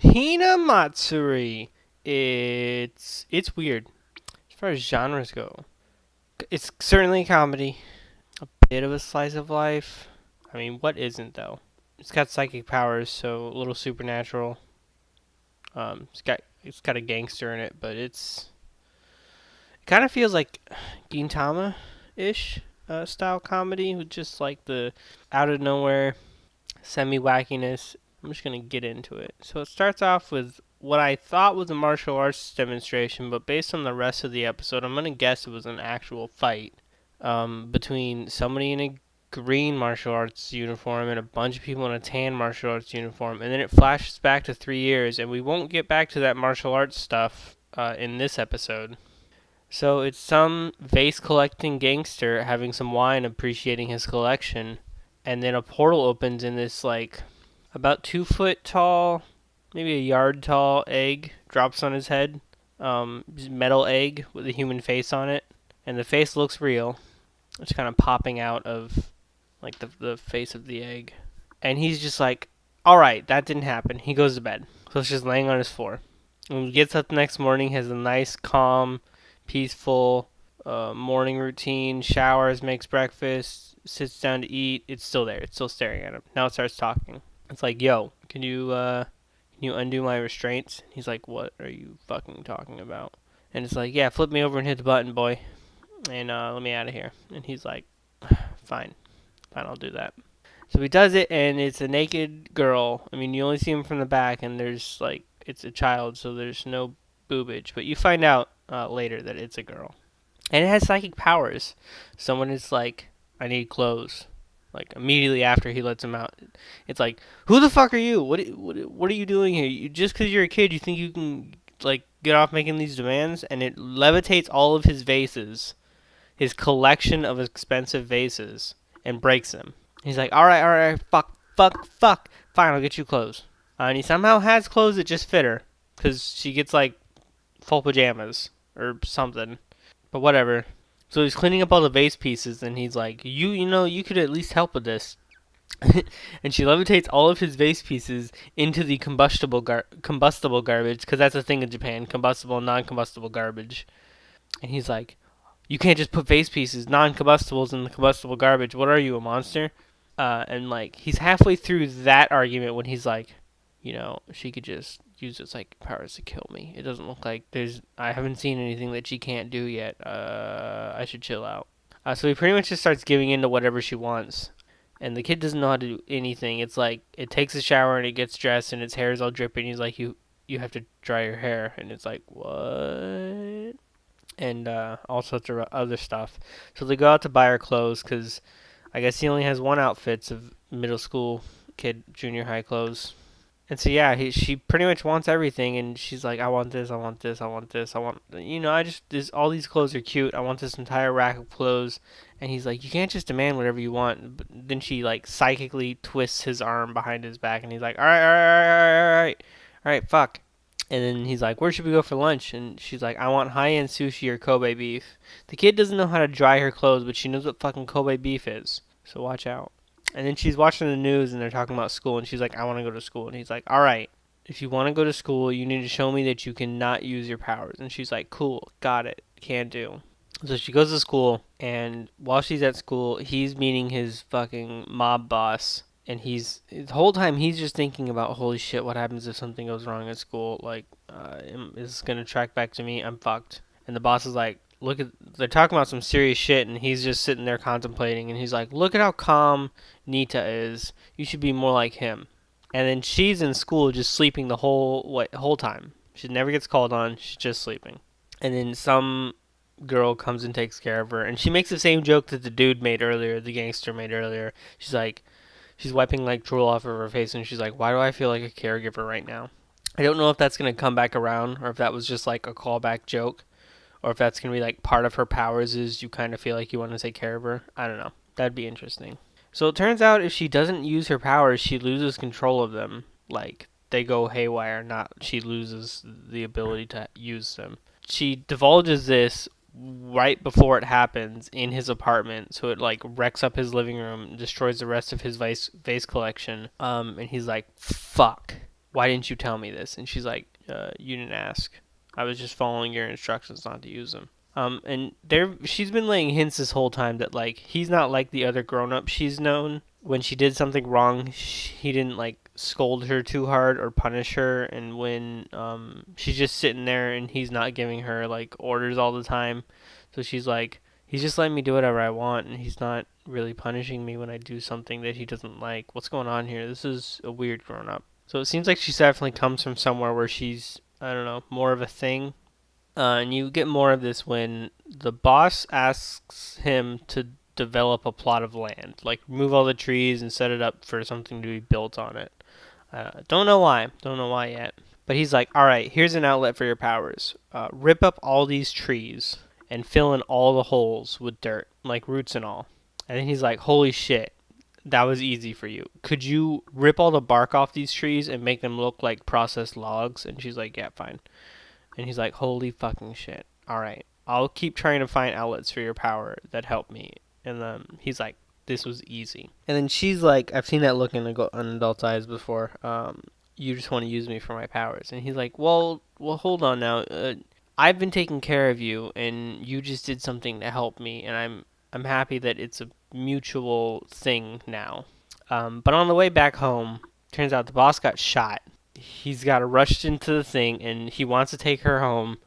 Hinamatsuri. It's weird as far as genres go. It's certainly a comedy, a bit of a slice of life. I mean, what isn't though? It's got psychic powers, so a little supernatural. It's got a gangster in it, but it kind of feels like Gintama ish style comedy with just like the out of nowhere semi wackiness. I'm just gonna get into it. So it starts off with what I thought was a martial arts demonstration, but based on the rest of the episode, I'm gonna guess it was an actual fight between somebody in a green martial arts uniform and a bunch of people in a tan martial arts uniform, and then it flashes back to 3 years, and we won't get back to that martial arts stuff in this episode. So it's some vase collecting gangster having some wine, appreciating his collection, and then a portal opens in this like about 2 foot tall, maybe a yard tall egg drops on his head. Metal egg with a human face on it, and the face looks real. It's kind of popping out of like the face of the egg, and he's just like, "All right, that didn't happen." He goes to bed, so it's just laying on his floor. When he gets up the next morning, has a nice, calm, peaceful morning routine. Showers, makes breakfast, sits down to eat. It's still there. It's still staring at him. Now it starts talking. It's like, "Yo, can you undo my restraints?" He's like, "What are you fucking talking about?" And it's like, "Yeah, flip me over and hit the button, boy, and let me out of here." And he's like, "Fine, fine, I'll do that." So he does it, and it's a naked girl. I mean, you only see him from the back, and there's like, it's a child, so there's no boobage. But you find out later that it's a girl, and it has psychic powers. Someone is like, "I need clothes." Like immediately after he lets him out, it's like, "Who the fuck are you? What are you doing here? Just because you're a kid, you think you can like get off making these demands?" And it levitates all of his vases, his collection of expensive vases, and breaks them. He's like, all right, fuck, fuck, fuck. Fine, I'll get you clothes." And he somehow has clothes that just fit her, because she gets like full pajamas or something. But whatever. So he's cleaning up all the vase pieces, and he's like, you could at least help with this." And she levitates all of his vase pieces into the combustible garbage, because that's a thing in Japan, combustible and non-combustible garbage. And he's like, "You can't just put vase pieces, non-combustibles, in the combustible garbage. What are you, a monster?" And like he's halfway through that argument when he's like, she could just use its like powers to kill me. It doesn't look like I haven't seen anything that she can't do yet. I should chill out. So he pretty much just starts giving in to whatever she wants. And the kid doesn't know how to do anything. It's like it takes a shower and it gets dressed and its hair is all dripping. He's like, you have to dry your hair, and it's like, what? And all sorts of other stuff. So they go out to buy her clothes because I guess he only has one outfit of middle school kid, junior high clothes. And so yeah, she pretty much wants everything, and she's like, "I want this, I want this, I want this, I want, I just all these clothes are cute. I want this entire rack of clothes." And he's like, "You can't just demand whatever you want." But then she like psychically twists his arm behind his back, and he's like, "All right, all right, all right, all right, all right, fuck." And then he's like, "Where should we go for lunch?" And she's like, "I want high-end sushi or Kobe beef." The kid doesn't know how to dry her clothes, but she knows what fucking Kobe beef is. So watch out. And then she's watching the news and they're talking about school, and she's like, "I want to go to school." And he's like, "All right, if you want to go to school, you need to show me that you cannot use your powers." And she's like, "Cool, got it, can do." So she goes to school, and while she's at school, he's meeting his fucking mob boss. And the whole time he's just thinking about, holy shit, what happens if something goes wrong at school? Like, is this gonna track back to me? I'm fucked. And the boss is like, they're talking about some serious shit, and he's just sitting there contemplating, and he's like, "Look at how calm Nita is. You should be more like him." And then she's in school just sleeping the whole time. She never gets called on. She's just sleeping. And then some girl comes and takes care of her, and she makes the same joke that the dude made earlier, the gangster made earlier. She's like, she's wiping like drool off of her face, and she's like, "Why do I feel like a caregiver right now?" I don't know if that's gonna come back around, or if that was just like a callback joke, or if that's gonna be like part of her powers is you kind of feel like you want to take care of her. I don't know. That'd be interesting. So it turns out if she doesn't use her powers, she loses control of them. Like they go haywire, not she loses the ability to use them. She divulges this right before it happens in his apartment, so it like wrecks up his living room, destroys the rest of his vase collection. And he's like, "Fuck, why didn't you tell me this? And she's like, you didn't ask. I was just following your instructions not to use them. And she's been laying hints this whole time that like he's not like the other grown-ups she's known. When she did something wrong, he didn't like scold her too hard or punish her. And when she's just sitting there and he's not giving her like orders all the time, so she's like, he's just letting me do whatever I want, and he's not really punishing me when I do something that he doesn't like. What's going on here? This is a weird grown-up. So it seems like she definitely comes from somewhere where she's, I don't know, more of a thing. And you get more of this when the boss asks him to develop a plot of land, like remove all the trees and set it up for something to be built on it. Don't know why. Don't know why yet. But he's like, all right, here's an outlet for your powers. Rip up all these trees and fill in all the holes with dirt, like roots and all. And then he's like, holy shit, that was easy for you. Could you rip all the bark off these trees and make them look like processed logs? And she's like, yeah, fine. And he's like, holy fucking shit. All right. I'll keep trying to find outlets for your power that help me. And he's like, this was easy. And then she's like, I've seen that look in an adult's eyes before. You just want to use me for my powers. And he's like, well, hold on now. I've been taking care of you, and you just did something to help me, and I'm happy that it's a mutual thing now. But on the way back home, turns out the boss got shot. He's got rushed into the thing, and he wants to take her home,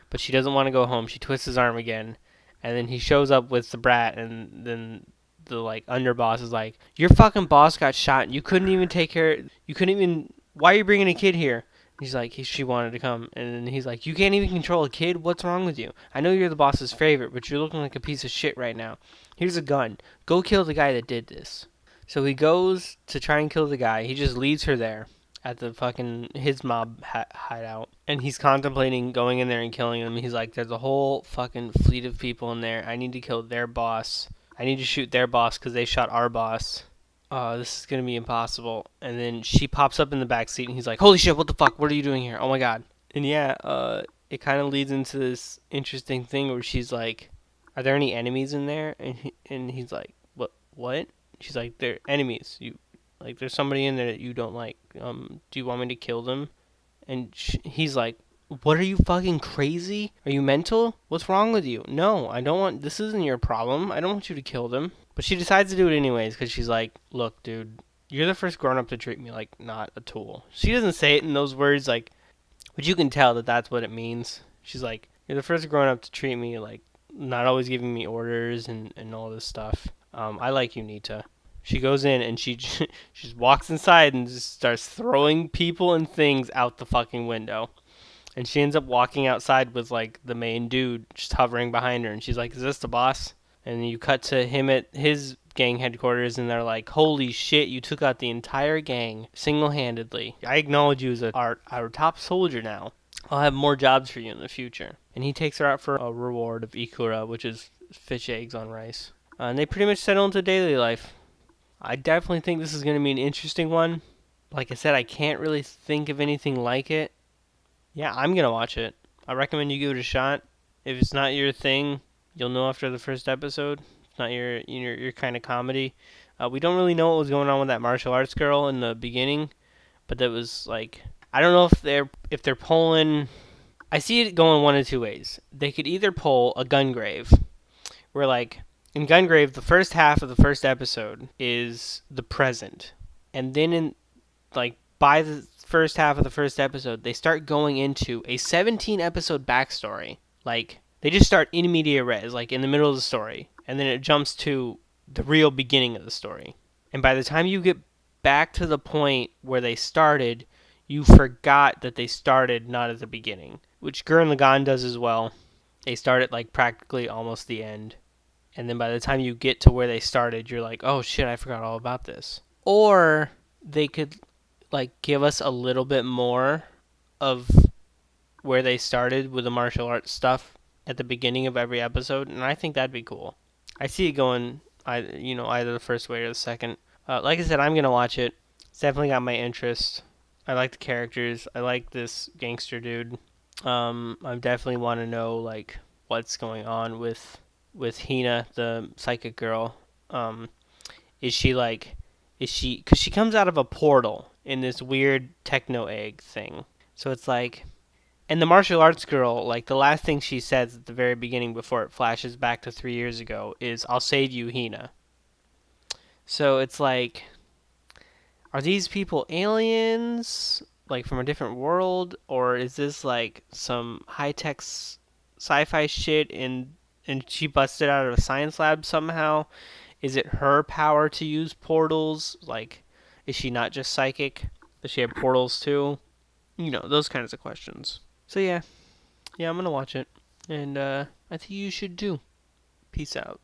but she doesn't want to go home. She twists his arm again, and then he shows up with the brat, and then the like underboss is like, your fucking boss got shot, and you couldn't even take care. You couldn't even. Why are you bringing a kid here? He's like, she wanted to come, and then he's like, you can't even control a kid? What's wrong with you? I know you're the boss's favorite, but you're looking like a piece of shit right now. Here's a gun. Go kill the guy that did this. So he goes to try and kill the guy. He just leaves her there at the fucking his mob hideout, and he's contemplating going in there and killing them. He's like, there's a whole fucking fleet of people in there. I need to kill their boss. I need to shoot their boss because they shot our boss. This is gonna be impossible. And then she pops up in the back seat, and he's like, holy shit, what the fuck? What are you doing here? Oh my god. And yeah, it kind of leads into this interesting thing where she's like, are there any enemies in there? And he's like, what? She's like, they're enemies. Like, there's somebody in there that you don't like. Do you want me to kill them? And he's like, what, are you fucking crazy? Are you mental? What's wrong with you? No, I don't want, this isn't your problem. I don't want you to kill them. But she decides to do it anyways because she's like, look, dude, you're the first grown-up to treat me like not a tool. She doesn't say it in those words, like, but you can tell that that's what it means. She's like, you're the first grown-up to treat me like not always giving me orders and all this stuff. I like you, Nita. She goes in and she just walks inside and just starts throwing people and things out the fucking window. And she ends up walking outside with like the main dude just hovering behind her. And she's like, is this the boss? And you cut to him at his gang headquarters and they're like, holy shit, you took out the entire gang single-handedly. I acknowledge you as our top soldier now. I'll have more jobs for you in the future. And he takes her out for a reward of ikura, which is fish eggs on rice. And they pretty much settle into daily life. I definitely think this is going to be an interesting one. Like I said, I can't really think of anything like it. Yeah, I'm going to watch it. I recommend you give it a shot. If it's not your thing, you'll know after the first episode. It's not your kind of comedy. We don't really know what was going on with that martial arts girl in the beginning, but that was like, I don't know if they're pulling. I see it going one of two ways. They could either pull a Gungrave, where like in Gungrave, the first half of the first episode is the present, and then in like by the first half of the first episode, they start going into a 17 episode backstory. Like they just start in media res, like in the middle of the story, and then it jumps to the real beginning of the story. And by the time you get back to the point where they started, you forgot that they started not at the beginning, which Gurren Lagann does as well. They start at like practically almost the end. And then by the time you get to where they started, you're like, oh shit, I forgot all about this. Or they could like give us a little bit more of where they started with the martial arts stuff at the beginning of every episode, and I think that'd be cool. I see it going, either the first way or the second. Like I said, I'm gonna watch it. It's definitely got my interest. I like the characters. I like this gangster dude. I definitely want to know like what's going on with Hina, the psychic girl. Because she comes out of a portal in this weird techno egg thing. So it's like, and the martial arts girl, like the last thing she says at the very beginning before it flashes back to 3 years ago is, "I'll save you, Hina." So it's like, are these people aliens, like from a different world, or is this like some high tech sci-fi shit and she busted out of a science lab somehow? Is it her power to use portals? Like, is she not just psychic? Does she have portals too? You know, those kinds of questions. So yeah, I'm gonna watch it, and I think you should too. Peace out.